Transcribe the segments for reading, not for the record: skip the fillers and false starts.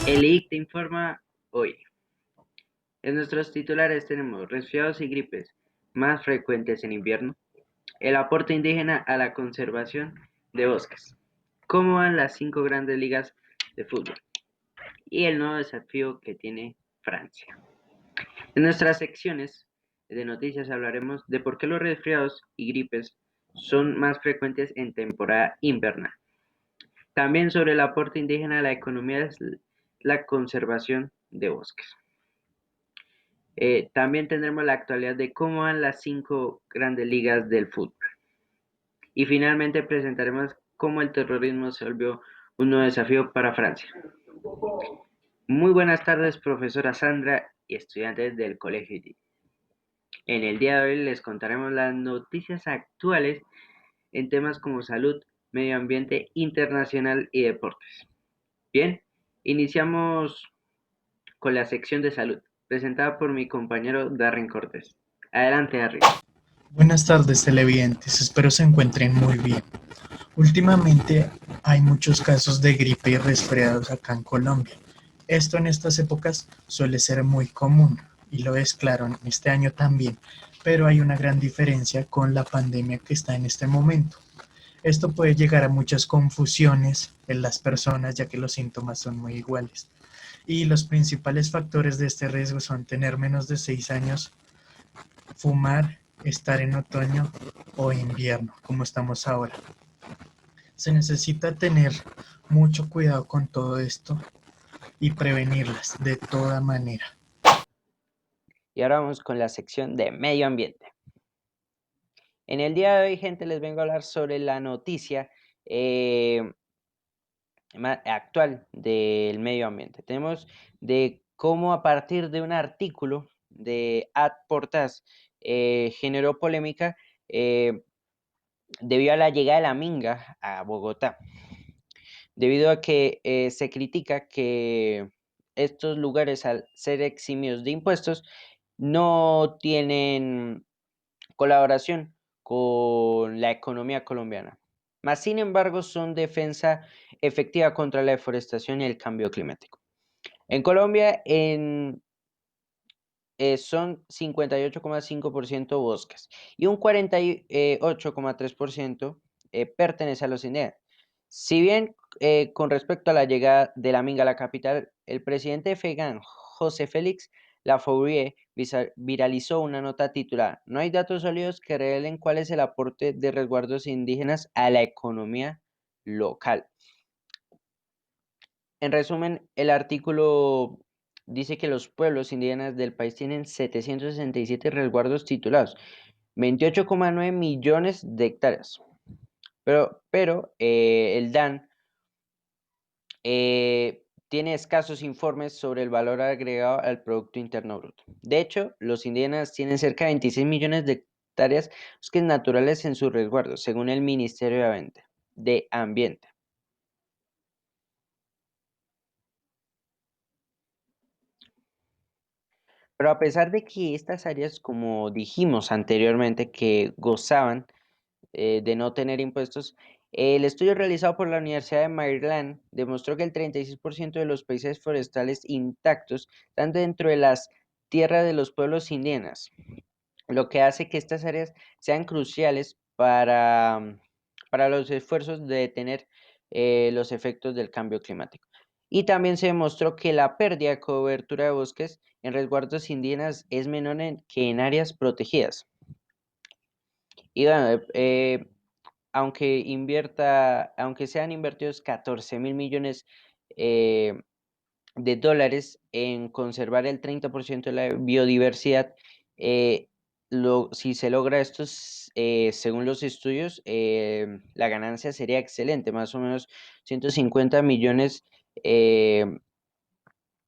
El IC te informa hoy. En nuestros titulares tenemos resfriados y gripes más frecuentes en invierno, el aporte indígena a la conservación de bosques, cómo van las 5 grandes ligas de fútbol y el nuevo desafío que tiene Francia. En nuestras secciones de noticias hablaremos de por qué los resfriados y gripes son más frecuentes en temporada invernal. También sobre el aporte indígena a la economía es la conservación de bosques. También tendremos la actualidad de cómo van las 5 grandes ligas del fútbol. Y finalmente presentaremos cómo el terrorismo se volvió un nuevo desafío para Francia. Muy buenas tardes, profesora Sandra y estudiantes del Colegio ITI. En el día de hoy les contaremos las noticias actuales en temas como salud, medio ambiente internacional y deportes. Bien, iniciamos con la sección de salud, presentada por mi compañero Darren Cortés. Adelante, Darren. Buenas tardes, televidentes. Espero se encuentren muy bien. Últimamente hay muchos casos de gripe y resfriados acá en Colombia. Esto en estas épocas suele ser muy común y lo es claro en este año también, pero hay una gran diferencia con la pandemia que está en este momento. Esto puede llegar a muchas confusiones en las personas ya que los síntomas son muy iguales. Y los principales factores de este riesgo son tener menos de 6 años, fumar, estar en otoño o invierno, como estamos ahora. Se necesita tener mucho cuidado con todo esto y prevenirlas de toda manera. Y ahora vamos con la sección de medio ambiente. En el día de hoy, gente, les vengo a hablar sobre la noticia actual del medio ambiente. Tenemos de cómo a partir de un artículo de Ad Portas generó polémica debido a la llegada de la minga a Bogotá, debido a que se critica que estos lugares, al ser eximios de impuestos, no tienen colaboración con la economía colombiana. Mas, sin embargo, son defensa efectiva contra la deforestación y el cambio climático. En Colombia son 58,5% bosques y un 48,3% pertenece a los indígenas. Si bien con respecto a la llegada de la minga a la capital, el presidente de FEGAN, José Félix Lafourrier, viralizó una nota titulada "No hay datos sólidos que revelen cuál es el aporte de resguardos indígenas a la economía local". En resumen, el artículo dice que los pueblos indígenas del país tienen 767 resguardos titulados, 28,9 millones de hectáreas. Pero el DAN tiene escasos informes sobre el valor agregado al Producto Interno Bruto. De hecho, los indígenas tienen cerca de 26 millones de hectáreas bosques naturales en su resguardo, según el Ministerio de Ambiente. Pero a pesar de que estas áreas, como dijimos anteriormente, que gozaban de no tener impuestos, el estudio realizado por la Universidad de Maryland demostró que el 36% de los paisajes forestales intactos están dentro de las tierras de los pueblos indígenas, lo que hace que estas áreas sean cruciales para los esfuerzos de detener los efectos del cambio climático. Y también se demostró que la pérdida de cobertura de bosques en resguardos indígenas es menor que en áreas protegidas. Y bueno, aunque sean invertidos 14.000 millones de dólares en conservar el 30% de la biodiversidad, eh, si se logra esto, según los estudios, la ganancia sería excelente, más o menos 150 millones eh,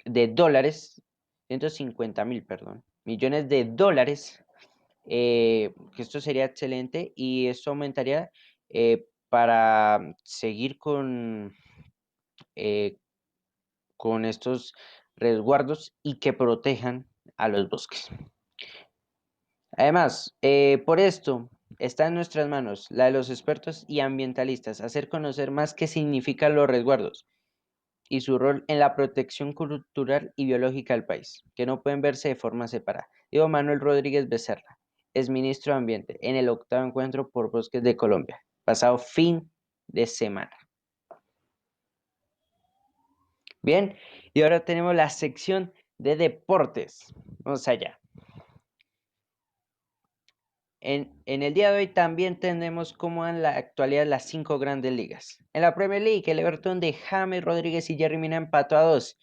de dólares, 150.000, perdón, millones de dólares, que esto sería excelente y esto aumentaría para seguir eh, con estos resguardos y que protejan a los bosques. Además, por esto está en nuestras manos, la de los expertos y ambientalistas, hacer conocer más qué significan los resguardos y su rol en la protección cultural y biológica del país, que no pueden verse de forma separada. Diego Manuel Rodríguez Becerra es ministro de Ambiente en el 8º encuentro por bosques de Colombia, pasado fin de semana. Bien, y ahora tenemos la sección de deportes. Vamos allá. En el día de hoy también tenemos como en la actualidad las 5 grandes ligas. En la Premier League, el Everton de James Rodríguez y Jerry Mina empató a 2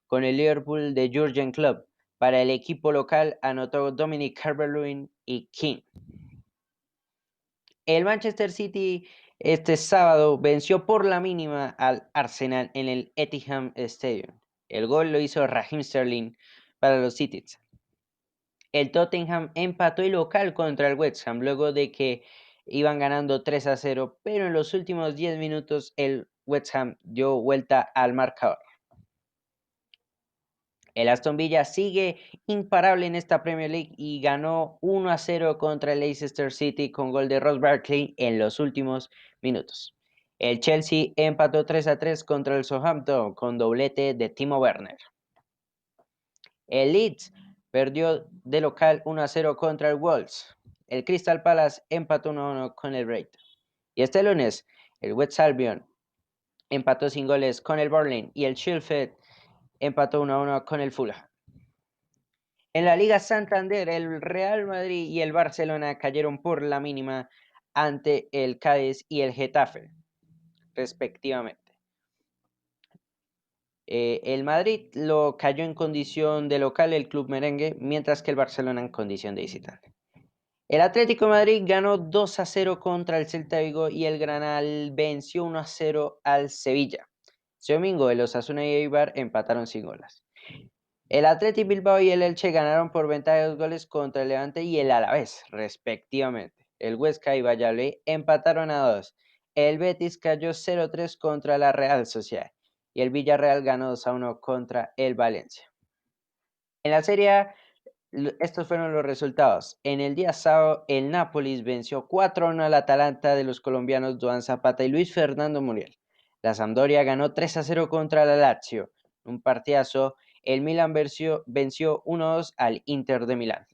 con el Liverpool de Jurgen Klopp. Para el equipo local anotó Dominic Calvert-Lewin y King. El Manchester City este sábado venció por la mínima al Arsenal en el Etihad Stadium. El gol lo hizo Raheem Sterling para los Citizens. El Tottenham empató el local contra el West Ham luego de que iban ganando 3-0, pero en los últimos 10 minutos el West Ham dio vuelta al marcador. El Aston Villa sigue imparable en esta Premier League y ganó 1-0 contra el Leicester City con gol de Ross Barkley en los últimos minutos. El Chelsea empató 3-3 contra el Southampton con doblete de Timo Werner. El Leeds perdió de local 1-0 contra el Wolves. El Crystal Palace empató 1-1 con el Brighton. Y este lunes, el West Albion empató sin goles con el Burnley y el Sheffield empató 1-1 con el Fulham. En la Liga Santander, el Real Madrid y el Barcelona cayeron por la mínima ante el Cádiz y el Getafe, respectivamente. El Madrid lo cayó en condición de local el club merengue, mientras que el Barcelona en condición de visitante. El Atlético de Madrid ganó 2-0 contra el Celta de Vigo y el Granada venció 1-0 al Sevilla. Este domingo, el Osasuna y Eibar empataron sin goles. El Athletic Bilbao y el Elche ganaron por ventaja de 2 goles contra el Levante y el Alavés, respectivamente. El Huesca y Valladolid empataron a 2. El Betis cayó 0-3 contra la Real Sociedad y el Villarreal ganó 2-1 contra el Valencia. En la Serie A, estos fueron los resultados. En el día sábado, el Nápoles venció 4-1 al Atalanta de los colombianos Duan Zapata y Luis Fernando Muriel. La Sampdoria ganó 3-0 contra la Lazio, un partidazo. El Milan venció 1-2 al Inter de Milán.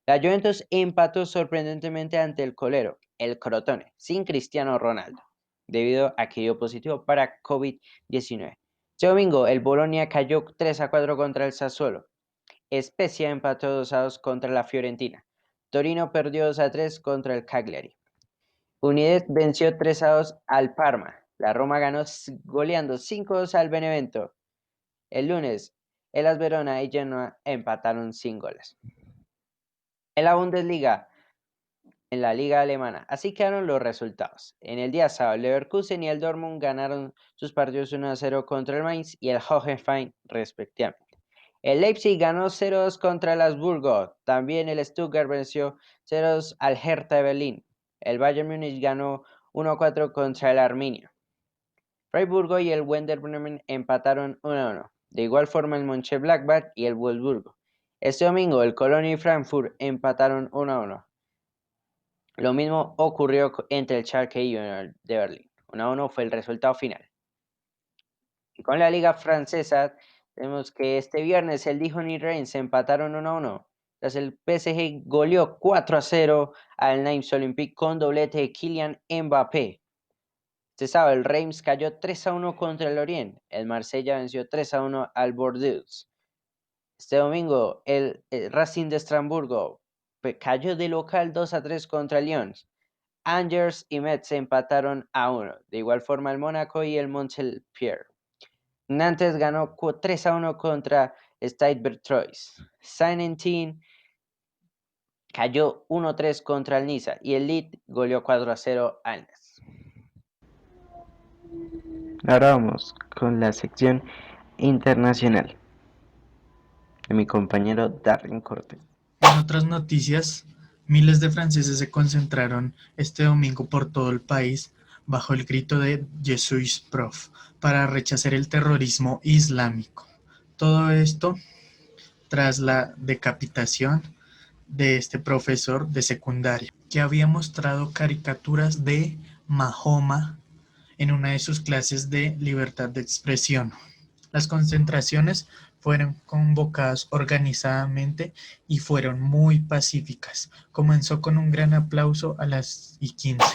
La Juventus empató sorprendentemente ante el colero, el Crotone, sin Cristiano Ronaldo, debido a que dio positivo para COVID-19. Este domingo, el Bolonia cayó 3-4 contra el Sassuolo. Spezia empató 2-2 contra la Fiorentina. Torino perdió 2-3 contra el Cagliari. Udinese venció 3-2 al Parma. La Roma ganó goleando 5-2 al Benevento. El lunes, el AS Verona y Genoa empataron sin goles. En la Bundesliga, en la liga alemana, así quedaron los resultados. En el día sábado, el Leverkusen y el Dortmund ganaron sus partidos 1-0 contra el Mainz y el Hoffenheim respectivamente. El Leipzig ganó 0-2 contra el Augsburgo. También el Stuttgart venció 0-2 al Hertha de Berlín. El Bayern Múnich ganó 1-4 contra el Arminia. Freiburgo y el Werder Bremen empataron 1-1. De igual forma el Mönchengladbach y el Wolfsburgo. Este domingo el Colonia y Frankfurt empataron 1-1. Lo mismo ocurrió entre el Schalke y Union de Berlín. 1-1 fue el resultado final. Y con la liga francesa tenemos que este viernes el Dijon y Reims empataron 1-1. Tras el PSG goleó 4-0 al Nimes Olympique con doblete de Kylian Mbappé. Este sábado el Reims cayó 3-1 contra el Lorient. El Marsella venció 3-1 al Bordeaux. Este domingo el Racing de Estrasburgo cayó de local 2-3 contra el Lyon. Angers y Metz empataron a 1. De igual forma el Mónaco y el Montpellier. Nantes ganó 3-1 contra Stade Brestois. Saint-Étienne cayó 1-3 contra el Niza y el Lille goleó 4-0 al Nice. Ahora vamos con la sección internacional de mi compañero Darren Cortés. En otras noticias, miles de franceses se concentraron este domingo por todo el país bajo el grito de "Je suis prof" para rechazar el terrorismo islámico. Todo esto tras la decapitación de este profesor de secundaria, que había mostrado caricaturas de Mahoma en una de sus clases de libertad de expresión. Las concentraciones fueron convocadas organizadamente y fueron muy pacíficas. Comenzó con un gran aplauso a las y 15.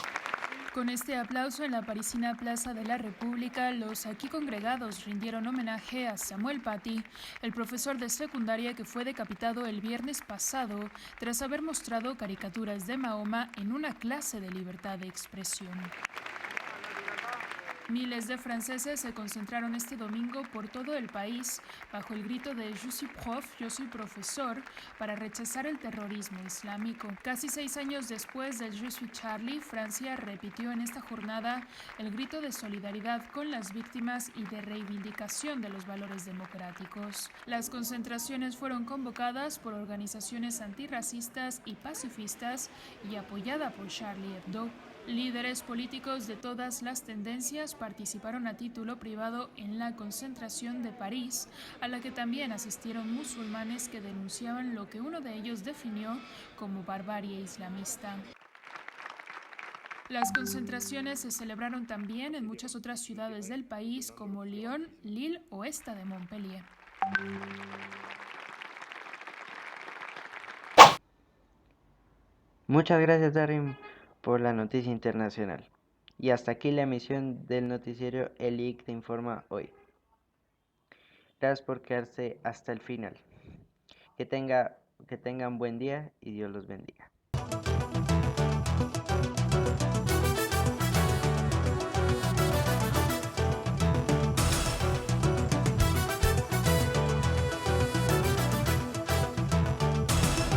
Con este aplauso en la parisina Plaza de la República, los aquí congregados rindieron homenaje a Samuel Paty, el profesor de secundaria que fue decapitado el viernes pasado tras haber mostrado caricaturas de Mahoma en una clase de libertad de expresión. Miles de franceses se concentraron este domingo por todo el país bajo el grito de Je suis prof, yo soy profesor, para rechazar el terrorismo islámico. Casi 6 años después del Je suis Charlie, Francia repitió en esta jornada el grito de solidaridad con las víctimas y de reivindicación de los valores democráticos. Las concentraciones fueron convocadas por organizaciones antirracistas y pacifistas y apoyada por Charlie Hebdo. Líderes políticos de todas las tendencias participaron a título privado en la concentración de París, a la que también asistieron musulmanes que denunciaban lo que uno de ellos definió como barbarie islamista. Las concentraciones se celebraron también en muchas otras ciudades del país como Lyon, Lille o esta de Montpellier. Muchas gracias, Darin, por la noticia internacional. Y hasta aquí la emisión del noticiero El IC te informa hoy. Gracias por quedarse hasta el final. Que tengan buen día y Dios los bendiga.